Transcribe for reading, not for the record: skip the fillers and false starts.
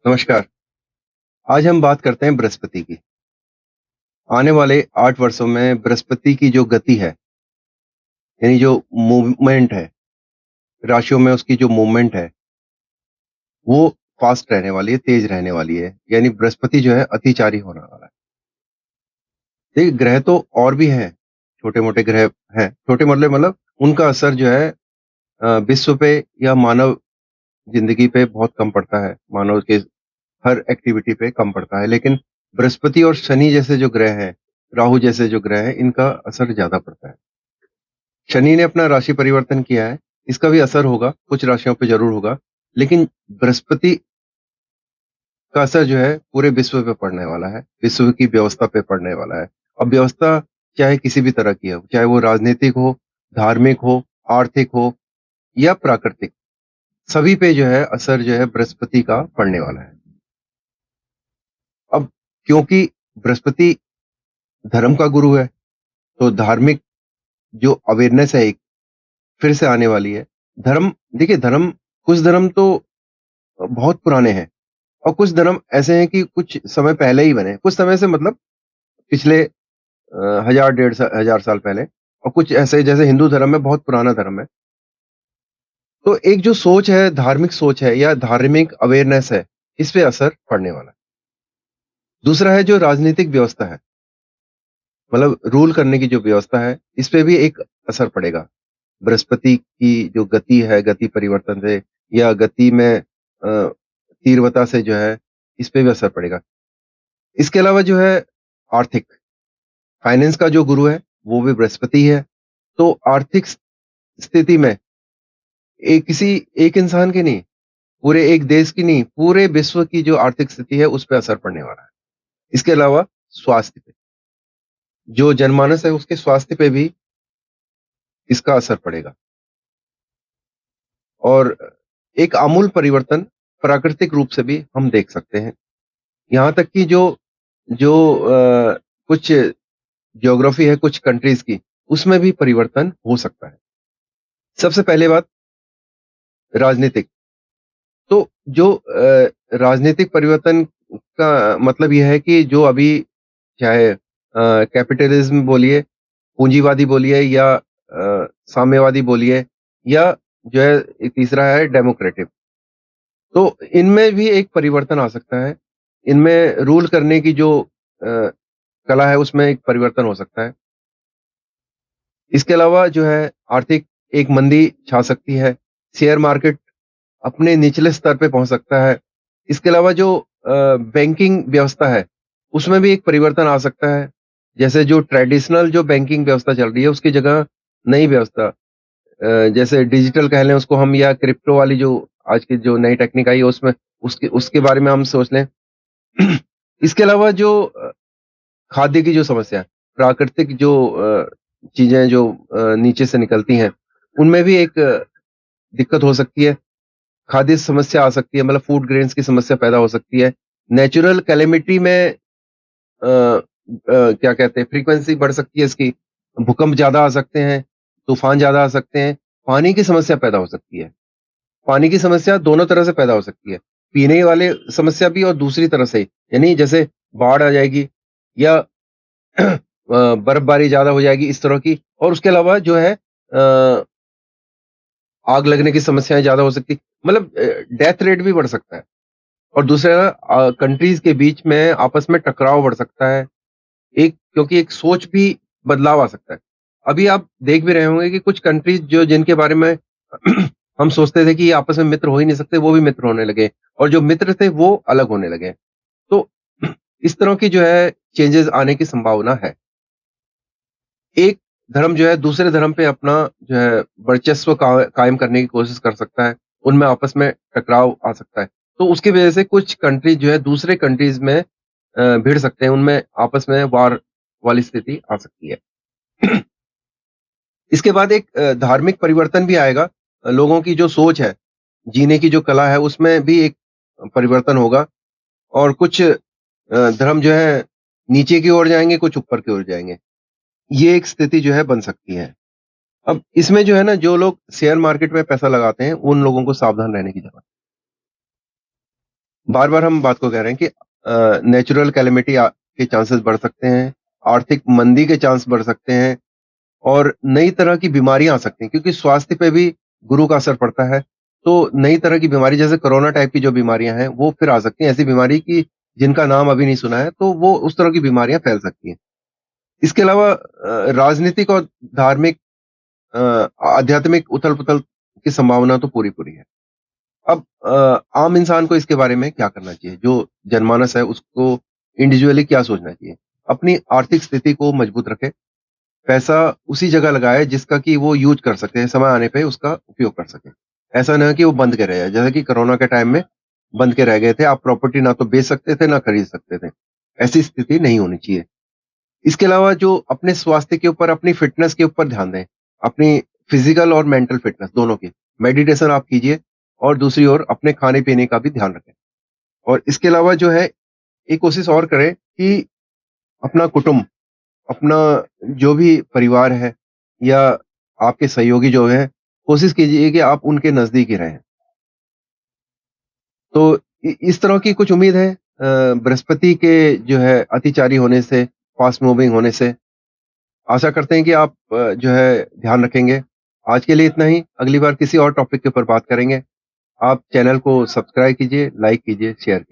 नमस्कार। आज हम बात करते हैं बृहस्पति की। आने वाले 8 वर्षों में बृहस्पति की जो गति है, यानी जो मूवमेंट है, राशियों में उसकी जो मूवमेंट है, वो फ़ास्ट रहने वाली है, तेज़ रहने वाली है। यानी बृहस्पति जो है अतिचारी होने वाला है। देखिए ग्रह तो और भी हैं, छोटे-मोटे ग्रह हैं। छोटे मतलब उनका असर जो है विश्व पे या मानव ज़िंदगी पे बहुत कम पड़ता है। मानव के हर एक्टिविटी पे कम पड़ता है। लेकिन बृहस्पति और शनि जैसे जो ग्रह हैं, राहु जैसे जो ग्रह हैं, इनका असर ज़्यादा पड़ता है। शनि ने अपना राशि परिवर्तन किया है, इसका भी असर होगा, कुछ राशियों पे ज़रूर होगा, लेकिन बृहस्पति का असर जो है पूरे विश्व पे पड़ने वाला है, विश्व की व्यवस्था पे पड़ने वाला है। अब व्यवस्था चाहे किसी भी तरह की हो, चाहे वो राजनीतिक हो, धार्मिक हो, आर्थिक हो या प्राकृतिक, सभी पे जो है असर जो है बृहस्पति का पड़ने वाला है। अब क्योंकि बृहस्पति धर्म का गुरु है, तो धार्मिक जो अवेयरनेस है एक, फिर से आने वाली है। धर्म देखिए धर्म कुछ धर्म तो बहुत पुराने हैं और कुछ धर्म ऐसे हैं कि कुछ समय पहले ही बने। कुछ समय से मतलब पिछले 1000 डेढ़ सा 1000 साल पहले और कुछ ऐसे जैसे हिंदू धर्म है बहुत पुराना धर्म है। तो एक जो सोच है, धार्मिक सोच है या धार्मिक अवेयरनेस है, इस पे असर पड़ने वाला है। दूसरा है जो राजनीतिक व्यवस्था है, मतलब रूल करने की जो व्यवस्था है, इस पे भी एक असर पड़ेगा। बृहस्पति की जो गति है, गति परिवर्तन से या गति में तीव्रता से जो है, इस पे भी असर पड़ेगा। इसके अलावा जो है आर्थिक, फाइनेंस का जो गुरु है, वो भी बृहस्पति है। तो आर्थिक स्थिति में किसी एक इंसान की नहीं, पूरे एक देश की नहीं, पूरे विश्व की जो आर्थिक स्थिति है, उस पे असर पड़ने वाला है। इसके अलावा स्वास्थ्य पे, जो जनमानस है उसके स्वास्थ्य पे भी इसका असर पड़ेगा। और एक आमूल परिवर्तन प्राकृतिक रूप से भी हम देख सकते हैं। यहाँ तक कि जो जो कुछ ज्योग्राफी है कुछ कंट्रीज़ की, उसमें भी परिवर्तन हो सकता है। सबसे पहले बात राजनीतिक, तो जो राजनीतिक परिवर्तन का मतलब ये है कि जो अभी चाहे कैपिटलिज़्म बोलिए, पूंजीवादी बोलिए या साम्यवादी बोलिए या जो है तीसरा है डेमोक्रेटिक। तो इनमें भी एक परिवर्तन आ सकता है। इनमें रूल करने की जो कला है उसमें एक परिवर्तन हो सकता है। इसके अलावा जो है आर्थिक एक मंदी छा सकती है। शेयर मार्केट अपने निचले स्तर पे पहुँच सकता है। इसके अलावा जो बैंकिंग व्यवस्था है, उसमें भी एक परिवर्तन आ सकता है। जैसे जो ट्रेडिशनल जो बैंकिंग व्यवस्था चल रही है, उसकी जगह नई व्यवस्था जैसे डिजिटल कह लें उसको हम या क्रिप्टो वाली जो आज की जो नई टेक्निक आई है उसमें उसके उसके बारे में हम सोच लें। इसके अलावा जो खाद्य की जो समस्या है, प्राकृतिक जो चीज़ें जो नीचे से निकलती हैं, उनमें भी एक दिक्कत हो सकती है। खाद्य समस्या आ सकती है मतलब फूड ग्रेन्स की समस्या पैदा हो सकती है। नेचुरल कैलेमिटी में क्या कहते हैं फ्रीक्वेंसी बढ़ सकती है इसकी, भूकंप ज़्यादा आ सकते हैं, तूफ़ान ज़्यादा आ सकते हैं, पानी की समस्या पैदा हो सकती है। पानी की समस्या दोनों तरह से पैदा हो सकती है। पीने वाले समस्या भी और दूसरी तरह से, यानी जैसे बाढ़ आ जाएगी या बर्फबारी ज़्यादा हो जाएगी इस तरह की और उसके अलावा जो है आग लगने की समस्याएँ ज़्यादा हो सकती मतलब डेथ रेट भी बढ़ सकता है और दूसरा कंट्रीज़ के बीच में आपस में टकराव बढ़ सकता है। एक क्योंकि एक सोच भी बदलाव आ सकता है। अभी आप देख भी रहे होंगे कि कुछ कंट्रीज़ जो जिनके बारे में हम सोचते थे कि ये आपस में मित्र हो ही नहीं सकते, वो भी मित्र होने लगे और जो मित्र थे वो अलग होने लगे। तो इस तरह की जो है चेंजेज़ आने की संभावना है। एक धर्म जो है दूसरे धर्म पे अपना जो है वर्चस्व कायम करने की कोशिश कर सकता है, उनमें आपस में टकराव आ सकता है। तो उसकी वजह से कुछ कंट्रीज़ जो है दूसरे कंट्रीज़ में भिड़ सकते हैं, उनमें आपस में वार वाली स्थिति आ सकती है। इसके बाद एक धार्मिक परिवर्तन भी आएगा। लोगों की जो सोच है, जीने की जो कला है, उसमें भी एक परिवर्तन होगा और कुछ धर्म जो है नीचे की ओर जाएँगे, कुछ ऊपर की ओर जाएँगे। ये एक स्थिति जो है बन सकती है। अब इसमें जो है ना जो लोग शेयर मार्केट में पैसा लगाते हैं, उन लोगों को सावधान रहने की ज़रूरत है। बार-बार हम बात को कह रहे हैं कि नेचुरल कैलेमिटी के चांसेस बढ़ सकते हैं, आर्थिक मंदी के चांस बढ़ सकते हैं और नई तरह की बीमारियाँ आ सकती हैं क्योंकि स्वास्थ्य पे भी गुरु का असर पड़ता है। तो नई तरह की बीमारी जैसे कोरोना टाइप की जो बीमारियाँ हैं, वो फिर आ सकती हैं। ऐसी बीमारी की जिनका नाम अभी नहीं सुना है, तो वो उस तरह की बीमारियाँ फैल सकती हैं। इसके अलावा राजनीतिक और धार्मिक आध्यात्मिक उथल-पुथल की संभावना तो पूरी-पूरी है। अब आम इंसान को इसके बारे में क्या करना चाहिए? जो जनमानस है उसको इंडिविजुअली क्या सोचना चाहिए? अपनी आर्थिक स्थिति को मजबूत रखें, पैसा उसी जगह लगाए जिसका कि वो यूज़ कर सकें, समय आने पे उसका उपयोग कर सकें। ऐसा ना कि वो बंद के रह जाए, जैसे कि कोरोना के टाइम में बंद के रह गए थे, आप प्रॉपर्टी ना तो बेच सकते थे, ना खरीद सकते थे। ऐसी स्थिति नहीं होनी चाहिए। इसके अलावा जो अपने स्वास्थ्य के ऊपर, अपनी फ़िटनेस के ऊपर ध्यान दें, अपनी फ़िज़िकल और मेंटल फ़िटनेस दोनों की। मेडिटेशन आप कीजिए और दूसरी ओर अपने खाने-पीने का भी ध्यान रखें। और इसके अलावा जो है, एक कोशिश और करें कि अपना कुटुंब, अपना जो भी परिवार है या आपके सहयोगी जो हैं, कोशिश कीजिए कि आप उनके नज़दीक ही रहें। तो इस तरह की कुछ उम्मीद है बृहस्पति के जो है अतिचारी होने से, फ़ास्ट मूविंग होने से आशा करते हैं कि आप जो है ध्यान रखेंगे। आज के लिए इतना ही, अगली बार किसी और टॉपिक के ऊपर बात करेंगे। आप चैनल को सब्सक्राइब कीजिए, लाइक कीजिए, शेयर कीजिए।